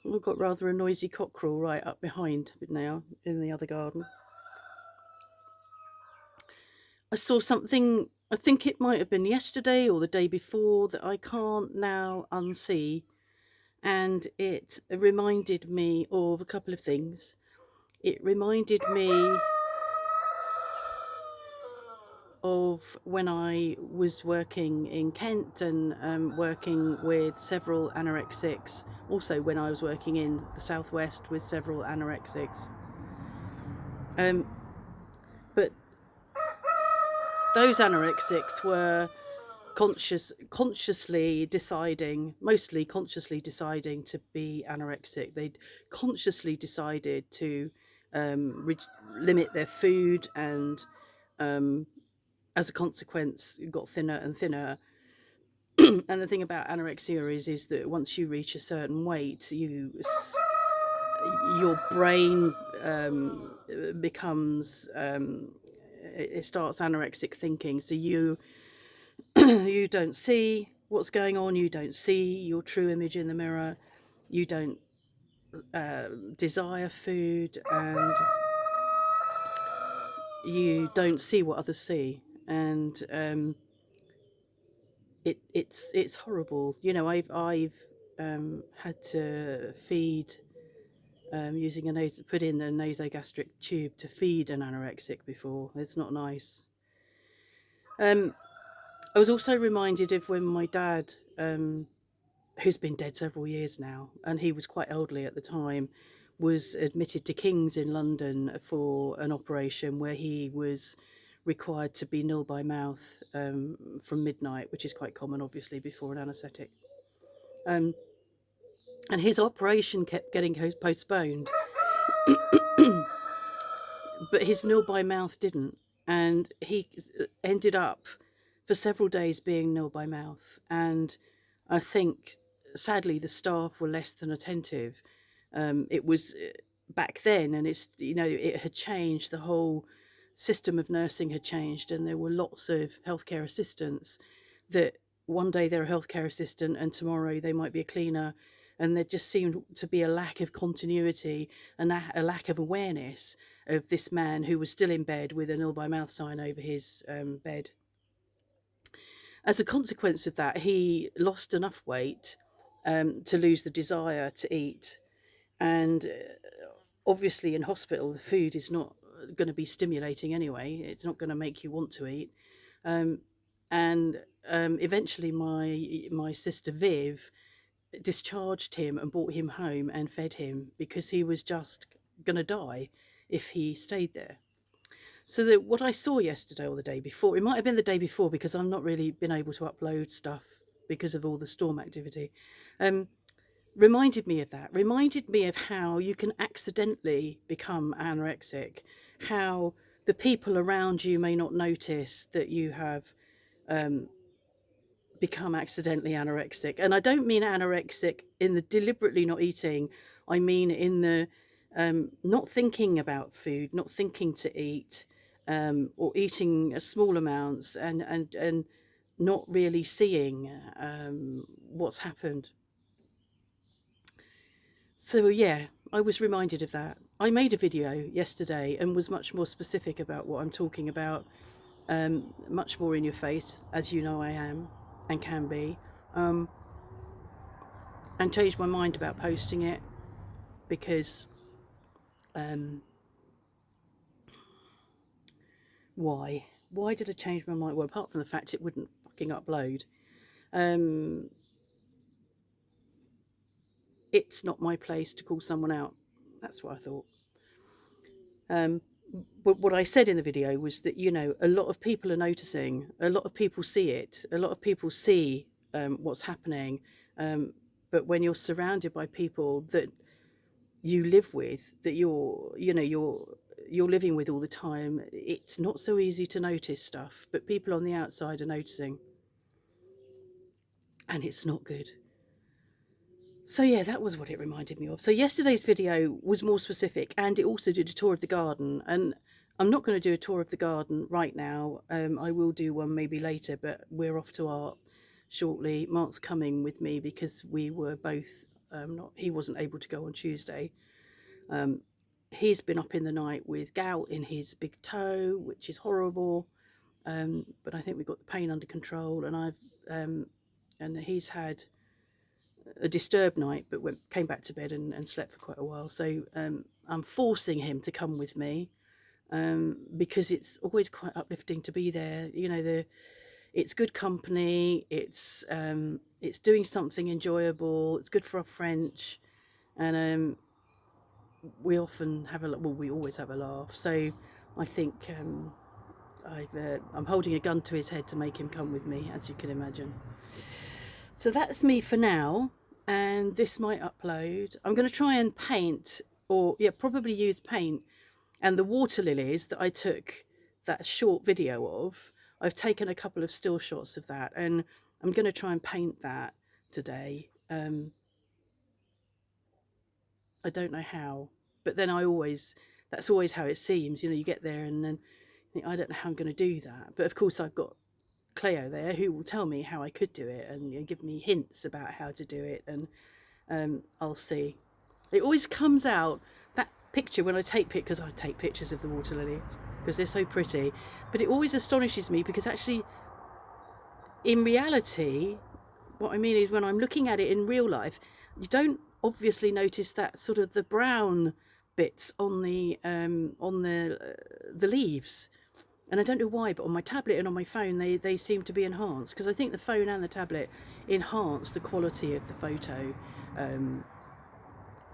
We've got rather a noisy cockerel right up behind now in the other garden. I saw something, I think it might have been yesterday or the day before, that I can't now unsee. And it reminded me of a couple of things. It reminded me of when I was working in Kent and working with several anorexics, also when I was working in the southwest with several anorexics. But those anorexics were consciously deciding, mostly consciously deciding to be anorexic. They'd consciously decided to limit their food, and as a consequence got thinner and thinner. And the thing about anorexia is that once you reach a certain weight, your brain becomes it starts anorexic thinking. So you you don't see what's going on, you don't see your true image in the mirror, you don't desire food, and you don't see what others see. And it's horrible. You know, I've had to feed using put in a nasogastric tube to feed an anorexic before. It's not nice. I was also reminded of when my dad, who's been dead several years now, and he was quite elderly at the time, was admitted to King's in London for an operation where he was required to be nil by mouth from midnight, which is quite common, obviously, before an anaesthetic. And his operation kept getting postponed, but his nil by mouth didn't. And he ended up for several days being nil by mouth. And I think, sadly, the staff were less than attentive. It was back then, and it's, you know, it had changed. The whole system of nursing had changed, and there were lots of healthcare assistants that one day they're a healthcare assistant and tomorrow they might be a cleaner, and there just seemed to be a lack of continuity and a lack of awareness of this man who was still in bed with a nil by mouth sign over his bed. As a consequence of that, he lost enough weight to lose the desire to eat. And obviously, in hospital, the food is not going to be stimulating anyway. It's not going to make you want to eat. And eventually, my sister Viv discharged him and brought him home and fed him, because he was just going to die if he stayed there. So that what I saw yesterday or the day before, it might have been the day before because I've not really been able to upload stuff because of all the storm activity, reminded me of that, reminded me of how you can accidentally become anorexic, how the people around you may not notice that you have become accidentally anorexic. And I don't mean anorexic in the deliberately not eating, I mean in the not thinking about food, not thinking to eat, or eating small amounts, and not really seeing what's happened. So yeah, I was reminded of that. I made a video yesterday and was much more specific about what I'm talking about, much more in your face, as you know I am and can be, and changed my mind about posting it because why? Why did I change my mind? Well, apart from the fact it wouldn't fucking upload. It's not my place to call someone out. That's what I thought. But what I said in the video was that, you know, a lot of people are noticing, a lot of people see it, a lot of people see what's happening. But when you're surrounded by people that you live with, that you're living with all the time, it's not so easy to notice stuff. But people on the outside are noticing, and it's not good. So yeah, that was what it reminded me of. So yesterday's video was more specific, and it also did a tour of the garden. And I'm not going to do a tour of the garden right now. I will do one maybe later, but we're off to art shortly. Mark's coming with me because we were both not he wasn't able to go on Tuesday. He's been up in the night with gout in his big toe, which is horrible. But I think we've got the pain under control, and he's had a disturbed night, but came back to bed and slept for quite a while. So I'm forcing him to come with me, because it's always quite uplifting to be there. It's good company. It's doing something enjoyable. It's good for our French, and we often have we always have a laugh. So I think I'm holding a gun to his head to make him come with me, as you can imagine. So that's me for now, and this might upload. I'm going to try and paint, or yeah, probably use paint, and the water lilies that I took that short video of. I've taken a couple of still shots of that, and I'm going to try and paint that today. I don't know how, but then that's always how it seems. You get there and then think, I don't know how I'm going to do that. But of course, I've got Cleo there who will tell me how I could do it and give me hints about how to do it, and I'll see. It always comes out, that picture, when I take pictures, I take pictures of the water lilies because they're so pretty, but it always astonishes me because actually, in reality, what I mean is when I'm looking at it in real life, you don't obviously notice that sort of the brown bits on the leaves. And I don't know why, but on my tablet and on my phone, they seem to be enhanced, because I think the phone and the tablet enhance the quality of the photo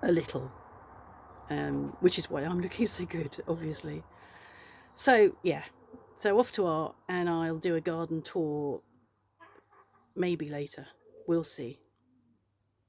a little, which is why I'm looking so good, obviously. So yeah, so off to art, and I'll do a garden tour maybe later. We'll see.